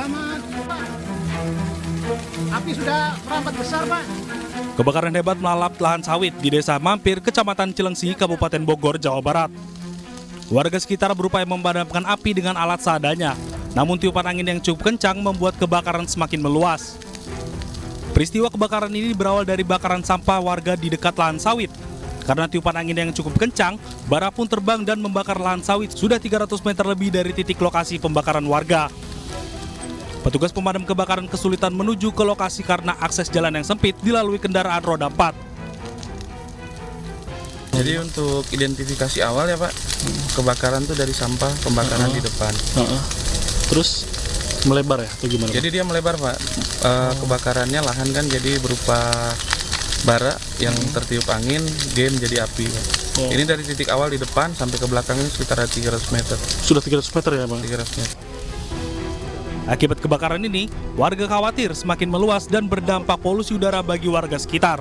Selamat, Pak. Api sudah merambat besar, Pak. Kebakaran hebat melalap lahan sawit di Desa Mampir, Kecamatan Cilengsi, Kabupaten Bogor, Jawa Barat. Warga sekitar berupaya memadamkan api dengan alat seadanya, namun tiupan angin yang cukup kencang membuat kebakaran semakin meluas. Peristiwa kebakaran ini berawal dari bakaran sampah warga di dekat lahan sawit. Karena tiupan angin yang cukup kencang, bara pun terbang dan membakar lahan sawit sudah 300 meter lebih dari titik lokasi pembakaran warga. Petugas pemadam kebakaran kesulitan menuju ke lokasi karena akses jalan yang sempit dilalui kendaraan roda 4. Jadi untuk identifikasi awal ya Pak, kebakaran tuh dari sampah pembakaran di depan. Terus melebar ya atau gimana? Jadi dia melebar Pak, kebakarannya lahan kan jadi berupa bara yang tertiup angin, dia menjadi api. Ini dari titik awal di depan sampai ke belakangnya sekitar 300 meter. Sudah 300 meter ya Bang? 300 meter. Akibat kebakaran ini, warga khawatir semakin meluas dan berdampak polusi udara bagi warga sekitar.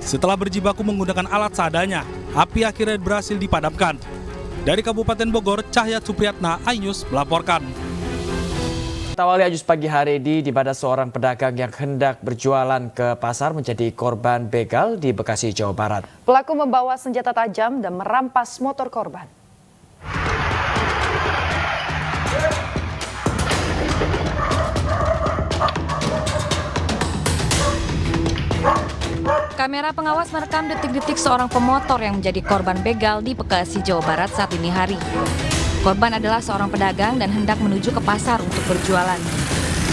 Setelah berjibaku menggunakan alat seadanya, api akhirnya berhasil dipadamkan. Dari Kabupaten Bogor, Cahya Supriyatna, iNews melaporkan. Awali Ajus pagi hari ini di mana seorang pedagang yang hendak berjualan ke pasar menjadi korban begal di Bekasi, Jawa Barat. Pelaku membawa senjata tajam dan merampas motor korban. Kamera pengawas merekam detik-detik seorang pemotor yang menjadi korban begal di Bekasi, Jawa Barat saat dini hari. Korban adalah seorang pedagang dan hendak menuju ke pasar untuk berjualan.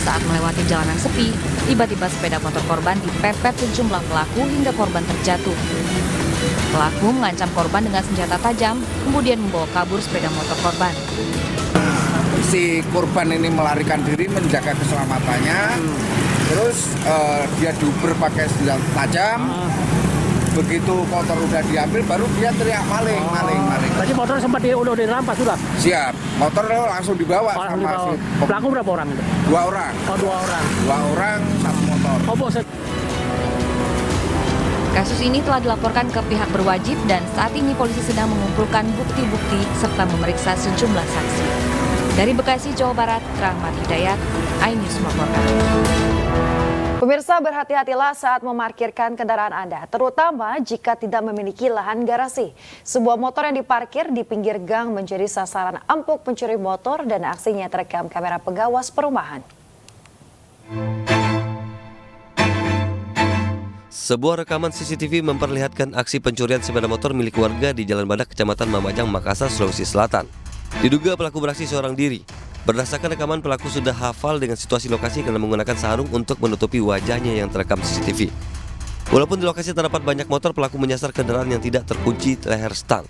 Saat melewati jalanan sepi, tiba-tiba sepeda motor korban dipepet sejumlah pelaku hingga korban terjatuh. Pelaku mengancam korban dengan senjata tajam, kemudian membawa kabur sepeda motor korban. Si korban ini melarikan diri menjaga keselamatannya, terus dia diuber pakai senjata tajam. Begitu motor udah diambil, baru dia teriak maling. Tadi motor sempat udah dirampas sudah? Siap, motor langsung dibawa sama si pelaku berapa orang itu? 2 orang. Oh, 2 orang. 2 orang, 1 motor. Oh, bos. Kasus ini telah dilaporkan ke pihak berwajib dan saat ini polisi sedang mengumpulkan bukti-bukti serta memeriksa sejumlah saksi. Dari Bekasi, Jawa Barat, Rahmat Hidayat, iNews melaporkan. Pemirsa, berhati-hatilah saat memarkirkan kendaraan Anda, terutama jika tidak memiliki lahan garasi. Sebuah motor yang diparkir di pinggir gang menjadi sasaran empuk pencuri motor dan aksinya terekam kamera pengawas perumahan. Sebuah rekaman CCTV memperlihatkan aksi pencurian sepeda motor milik warga di Jalan Badak, Kecamatan Mamajang, Makassar, Sulawesi Selatan. Diduga pelaku beraksi seorang diri. Berdasarkan rekaman, pelaku sudah hafal dengan situasi lokasi karena menggunakan sarung untuk menutupi wajahnya yang terekam CCTV. Walaupun di lokasi terdapat banyak motor, pelaku menyasar kendaraan yang tidak terkunci leher stang.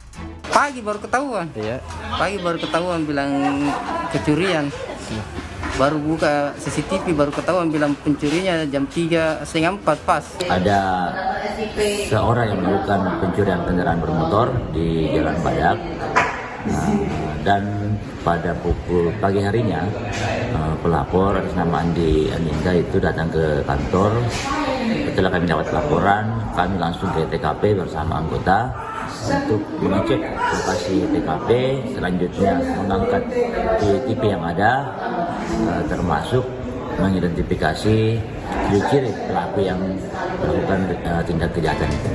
Pagi baru ketahuan. Iya. Pagi baru ketahuan bilang kecurian. Baru buka CCTV baru ketahuan bilang pencurinya jam 3:30 pas. Ada seorang yang melakukan pencurian kendaraan bermotor di Jalan Badak. Dan pada pukul pagi harinya pelapor atas nama Andi Aninda itu datang ke kantor. Setelah kami dapat laporan, kami langsung ke TKP bersama anggota untuk mengecek lokasi TKP, selanjutnya mengangkat CCTV yang ada, termasuk mengidentifikasi ciri-ciri pelaku yang melakukan tindak kejahatan itu.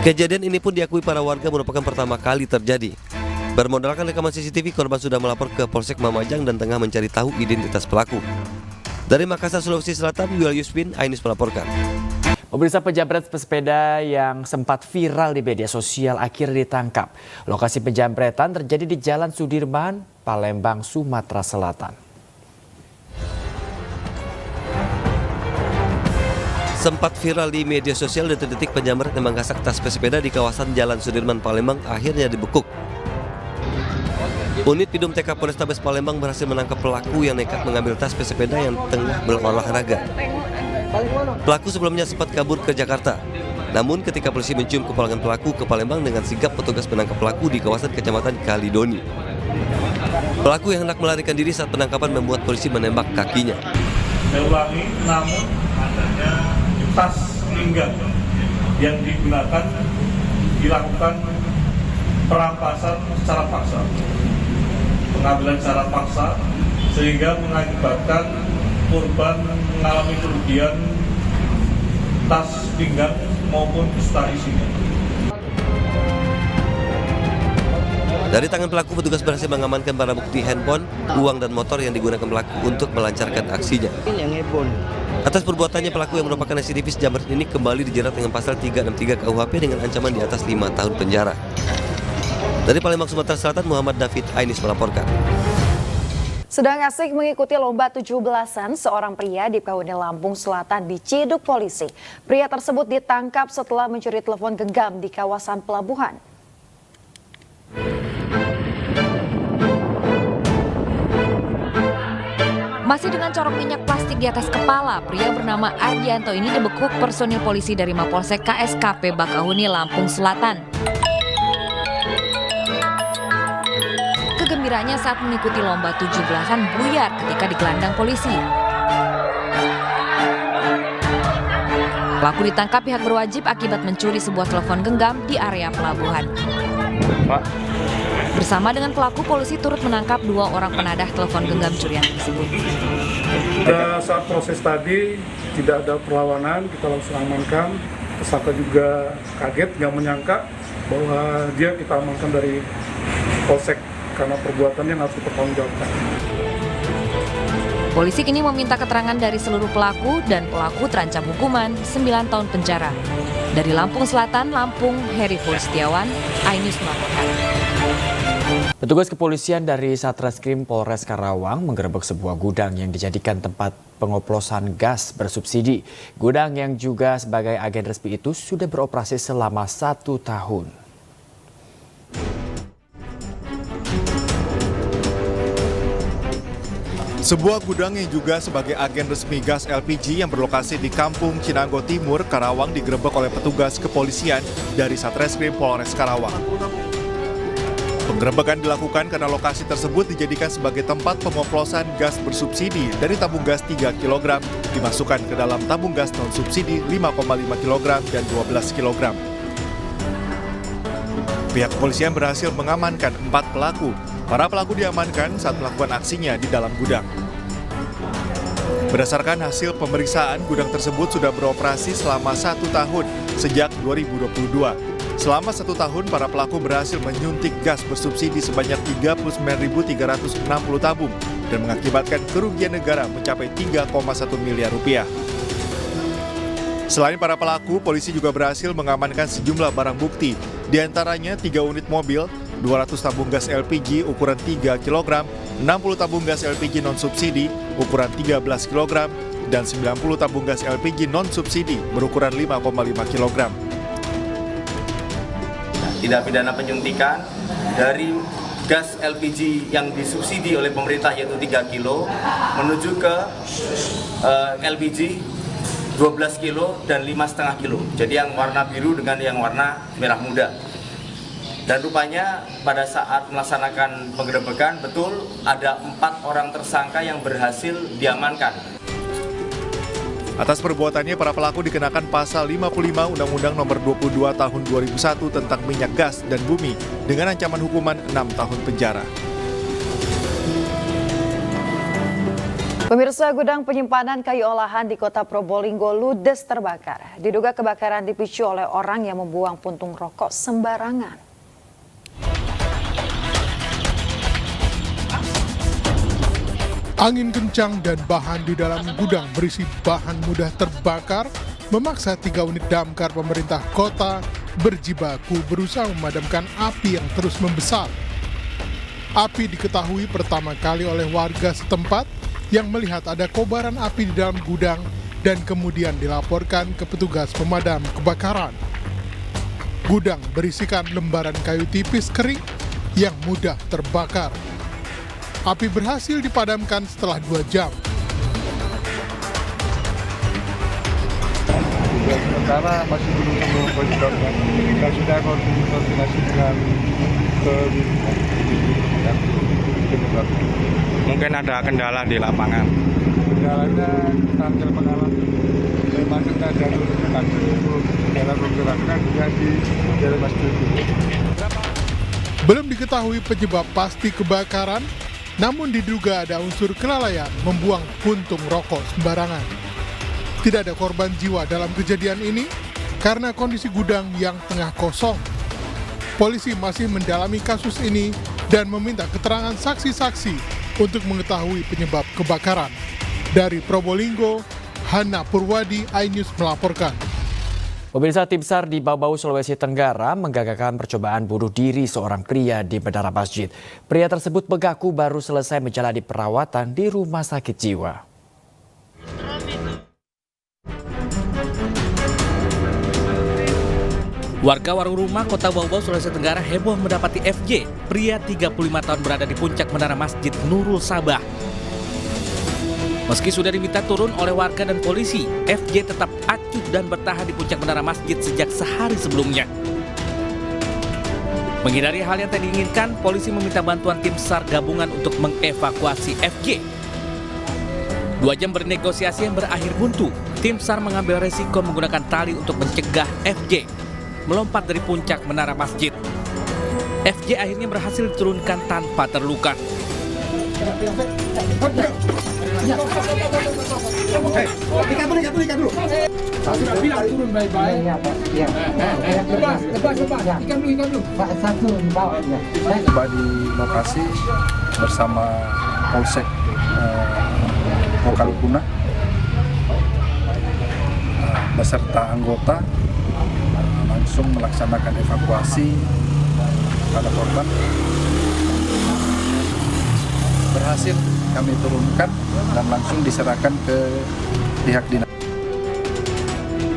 Kejadian ini pun diakui para warga merupakan pertama kali terjadi. Bermodalkan rekaman CCTV, korban sudah melapor ke Polsek Mamajang dan tengah mencari tahu identitas pelaku. Dari Makassar, Sulawesi Selatan, Yuel Yusbin, iNews melaporkan. Pemirsa, penjamret pesepeda yang sempat viral di media sosial akhirnya ditangkap. Lokasi penjamretan terjadi di Jalan Sudirman, Palembang, Sumatera Selatan. Sempat viral di media sosial, detik-detik penjamret yang menggasak tas pesepeda di kawasan Jalan Sudirman, Palembang akhirnya dibekuk. Unit Pidum TK Polrestabes Palembang berhasil menangkap pelaku yang nekat mengambil tas pesepeda yang tengah berolahraga. Pelaku sebelumnya sempat kabur ke Jakarta. Namun ketika polisi mencium kepulangan pelaku ke Palembang, dengan sigap petugas menangkap pelaku di kawasan Kecamatan Kalidoni. Pelaku yang hendak melarikan diri saat penangkapan membuat polisi menembak kakinya. Saya ulangi, namun adanya tas pinggang yang digunakan dilakukan perampasan secara paksa, pengambilan secara paksa sehingga mengakibatkan korban mengalami kerugian tas pinggang maupun beserta isinya. Dari tangan pelaku, petugas berhasil mengamankan barang bukti handphone, uang dan motor yang digunakan pelaku untuk melancarkan aksinya. Atas perbuatannya, pelaku yang merupakan residivis Jambret ini kembali dijerat dengan pasal 363 KUHP dengan ancaman di atas 5 tahun penjara. Dari Palembang, Sumatera Selatan, Muhammad David Ainis melaporkan. Sedang asik mengikuti lomba 17-an, seorang pria di Kahuni Lampung Selatan diciduk polisi. Pria tersebut ditangkap setelah mencuri telepon genggam di kawasan pelabuhan. Masih dengan corok minyak plastik di atas kepala, pria bernama Ardianto ini dibekuk personil polisi dari Mapolsek KSKP Bakahuni, Lampung Selatan. Kegembiraannya saat mengikuti lomba 17-an buyar ketika digelandang polisi. Pelaku ditangkap pihak berwajib akibat mencuri sebuah telepon genggam di area pelabuhan. Bersama dengan pelaku, polisi turut menangkap 2 orang penadah telepon genggam curian tersebut. Saat proses tadi tidak ada perlawanan, kita langsung amankan. Tersangka juga kaget, nggak menyangka bahwa dia kita amankan dari polsek karena perbuatannya harus dipertanggungjawabkan. Polisi kini meminta keterangan dari seluruh pelaku dan pelaku terancam hukuman 9 tahun penjara. Dari Lampung Selatan, Lampung, Heri Setiawan, iNews melaporkan. Petugas kepolisian dari Satreskrim Polres Karawang menggerebek sebuah gudang yang dijadikan tempat pengoplosan gas bersubsidi. Gudang yang juga sebagai agen resmi itu sudah beroperasi selama 1 tahun. Sebuah gudang yang juga sebagai agen resmi gas LPG yang berlokasi di Kampung Cinanggo Timur, Karawang digerebek oleh petugas kepolisian dari Satreskrim Polres Karawang. Penggerebekan dilakukan karena lokasi tersebut dijadikan sebagai tempat pengoplosan gas bersubsidi dari tabung gas 3 kg dimasukkan ke dalam tabung gas non-subsidi 5,5 kg dan 12 kg. Pihak kepolisian berhasil mengamankan 4 pelaku. Para pelaku diamankan saat melakukan aksinya di dalam gudang. Berdasarkan hasil pemeriksaan, gudang tersebut sudah beroperasi selama 1 tahun sejak 2022. Selama 1 tahun, para pelaku berhasil menyuntik gas bersubsidi sebanyak 39.360 tabung dan mengakibatkan kerugian negara mencapai 3,1 miliar rupiah. Selain para pelaku, polisi juga berhasil mengamankan sejumlah barang bukti, diantaranya 3 unit mobil, 200 tabung gas LPG ukuran 3 kg, 60 tabung gas LPG non-subsidi ukuran 13 kg, dan 90 tabung gas LPG non-subsidi berukuran 5,5 kg. Tindak pidana penyuntikan dari gas LPG yang disubsidi oleh pemerintah yaitu 3 kilo menuju ke LPG 12 kilo dan 5,5 kilo. Jadi yang warna biru dengan yang warna merah muda. Dan rupanya pada saat melaksanakan penggerebekan betul ada 4 orang tersangka yang berhasil diamankan. Atas perbuatannya, para pelaku dikenakan pasal 55 Undang-Undang Nomor 22 Tahun 2001 tentang minyak gas dan bumi dengan ancaman hukuman 6 tahun penjara. Pemirsa, gudang penyimpanan kayu olahan di Kota Probolinggo ludes terbakar. Diduga kebakaran dipicu oleh orang yang membuang puntung rokok sembarangan. Angin kencang dan bahan di dalam gudang berisi bahan mudah terbakar memaksa 3 unit damkar pemerintah kota berjibaku berusaha memadamkan api yang terus membesar. Api diketahui pertama kali oleh warga setempat yang melihat ada kobaran api di dalam gudang dan kemudian dilaporkan ke petugas pemadam kebakaran. Gudang berisikan lembaran kayu tipis kering yang mudah terbakar. Api berhasil dipadamkan setelah 2 jam. Sementara masih belum ketemu penyebabnya. Kita sudah koordinasi dengan mungkin ada kendala di lapangan. Kendalanya kita ambil pengalaman. Memang kita jalur dalam pergerakan juga di jalur masjid. Belum diketahui penyebab pasti kebakaran. namun diduga ada unsur kelalaian membuang puntung rokok sembarangan. Tidak ada korban jiwa dalam kejadian ini karena kondisi gudang yang tengah kosong. Polisi masih mendalami kasus ini dan meminta keterangan saksi-saksi untuk mengetahui penyebab kebakaran. Dari Probolinggo, Hana Purwadi, iNews melaporkan. Pemirsa, tim SAR di Bau-Bau, Sulawesi Tenggara menggagalkan percobaan bunuh diri seorang pria di menara masjid. Pria tersebut mengaku baru selesai menjalani perawatan di rumah sakit jiwa. Warga warung rumah Kota Bau-Bau, Sulawesi Tenggara heboh mendapati FJ, pria 35 tahun berada di puncak menara Masjid Nurul Sabah. Meski sudah diminta turun oleh warga dan polisi, FJ tetap acuh dan bertahan di puncak menara masjid sejak sehari sebelumnya. Menghindari hal yang tak diinginkan, polisi meminta bantuan tim SAR gabungan untuk mengevakuasi FJ. 2 jam bernegosiasi yang berakhir buntu, tim SAR mengambil resiko menggunakan tali untuk mencegah FJ melompat dari puncak menara masjid. FJ akhirnya berhasil diturunkan tanpa terluka. Ikat dulu. Saya sudah bilang turun baik-baik. Iya. Lepas. Ikat dulu. Pak, satu di bawah. Tiba di lokasi bersama Polsek Mokalukuna beserta anggota langsung melaksanakan evakuasi pada korban. Berhasil kami turunkan dan langsung diserahkan ke pihak dinas.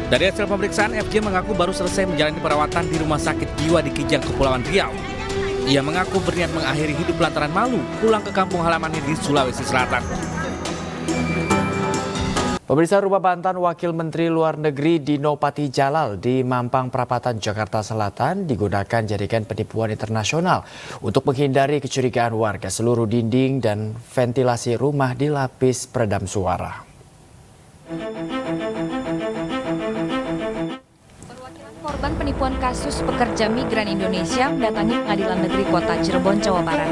Dari hasil pemeriksaan, FJ mengaku baru selesai menjalani perawatan di rumah sakit jiwa di Kijang, Kepulauan Riau. Ia mengaku berniat mengakhiri hidup lantaran malu pulang ke kampung halamannya di Sulawesi Selatan. Pemirsa, rumah mantan Wakil Menteri Luar Negeri Dino Patijalal di Mampang Perapatan, Jakarta Selatan digunakan jaringan penipuan internasional. Untuk menghindari kecurigaan warga, seluruh dinding dan ventilasi rumah dilapis peredam suara. Perwakilan korban penipuan kasus pekerja migran Indonesia mendatangi Pengadilan Negeri Kota Cirebon, Jawa Barat.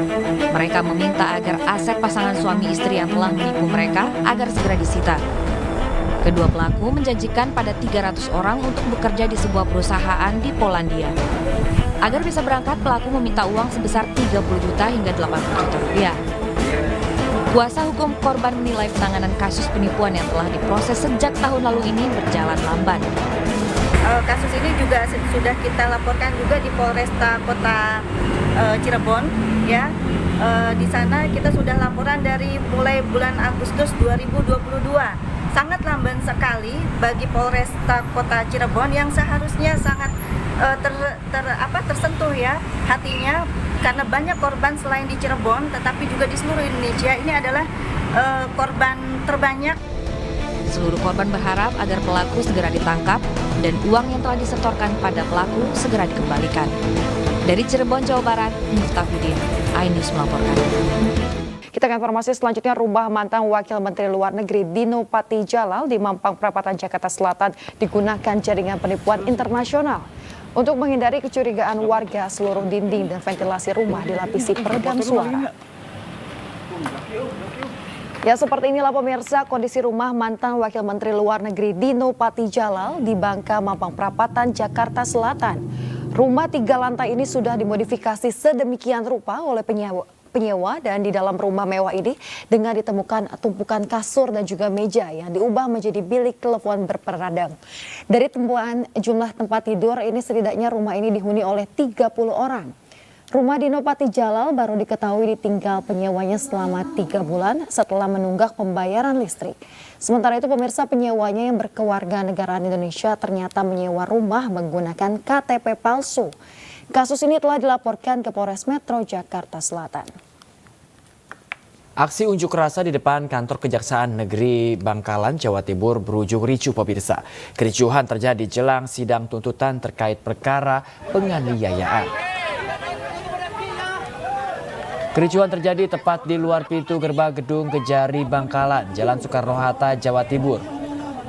Mereka meminta agar aset pasangan suami istri yang telah menipu mereka agar segera disita. Kedua pelaku menjanjikan pada 300 orang untuk bekerja di sebuah perusahaan di Polandia. Agar bisa berangkat, pelaku meminta uang sebesar 30 juta hingga 80 juta rupiah. Kuasa hukum korban menilai penanganan kasus penipuan yang telah diproses sejak tahun lalu ini berjalan lamban. Kasus ini juga sudah kita laporkan juga di Polresta Kota Cirebon, ya. Di sana kita sudah laporan dari mulai bulan Agustus 2022. Sangat lamban sekali bagi Polresta Kota Cirebon yang seharusnya sangat tersentuh ya hatinya, karena banyak korban selain di Cirebon tetapi juga di seluruh Indonesia. Ini adalah korban terbanyak. Seluruh korban berharap agar pelaku segera ditangkap dan uang yang telah disetorkan pada pelaku segera dikembalikan. Dari Cirebon, Jawa Barat, Miftahudin, iNews melaporkan. Kita ke informasi selanjutnya. Rumah mantan Wakil Menteri Luar Negeri Dino Patijalal di Mampang Perapatan, Jakarta Selatan digunakan jaringan penipuan internasional. Untuk menghindari kecurigaan warga, seluruh dinding dan ventilasi rumah dilapisi peredam suara. Ya, seperti inilah pemirsa kondisi rumah mantan Wakil Menteri Luar Negeri Dino Patijalal di Bangka, Mampang Perapatan, Jakarta Selatan. Rumah 3 lantai ini sudah dimodifikasi sedemikian rupa oleh penyewa, dan di dalam rumah mewah ini dengan ditemukan tumpukan kasur dan juga meja yang diubah menjadi bilik telepon berperadang. Dari temuan jumlah tempat tidur ini, setidaknya rumah ini dihuni oleh 30 orang. Rumah Dino Patijalal baru diketahui ditinggal penyewanya selama 3 bulan setelah menunggak pembayaran listrik. Sementara itu pemirsa, penyewanya yang berkewarganegaraan Indonesia ternyata menyewa rumah menggunakan KTP palsu. Kasus ini telah dilaporkan ke Polres Metro Jakarta Selatan. Aksi unjuk rasa di depan kantor Kejaksaan Negeri Bangkalan, Jawa Timur berujung ricuh pemirsa. Kericuhan terjadi jelang sidang tuntutan terkait perkara penganiayaan. Kericuhan terjadi tepat di luar pintu gerbang gedung Kejari Bangkalan, Jalan Soekarno-Hatta, Jawa Timur.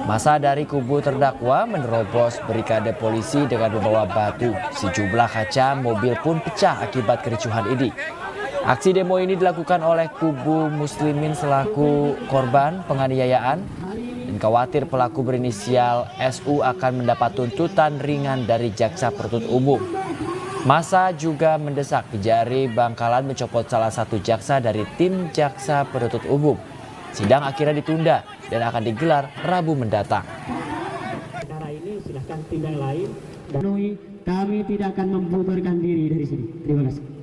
Masa dari kubu terdakwa menerobos brigade polisi dengan membawa batu. Sejumlah kaca mobil pun pecah akibat kericuhan ini. Aksi demo ini dilakukan oleh kubu muslimin selaku korban penganiayaan dan khawatir pelaku berinisial SU akan mendapat tuntutan ringan dari jaksa penuntut umum. Massa juga mendesak Kejari Bangkalan mencopot salah satu jaksa dari tim jaksa penuntut umum. Sidang akhirnya ditunda dan akan digelar Rabu mendatang. Perkara ini silahkan tindak lain. Kami tidak akan membubarkan diri dari sini. Terima kasih.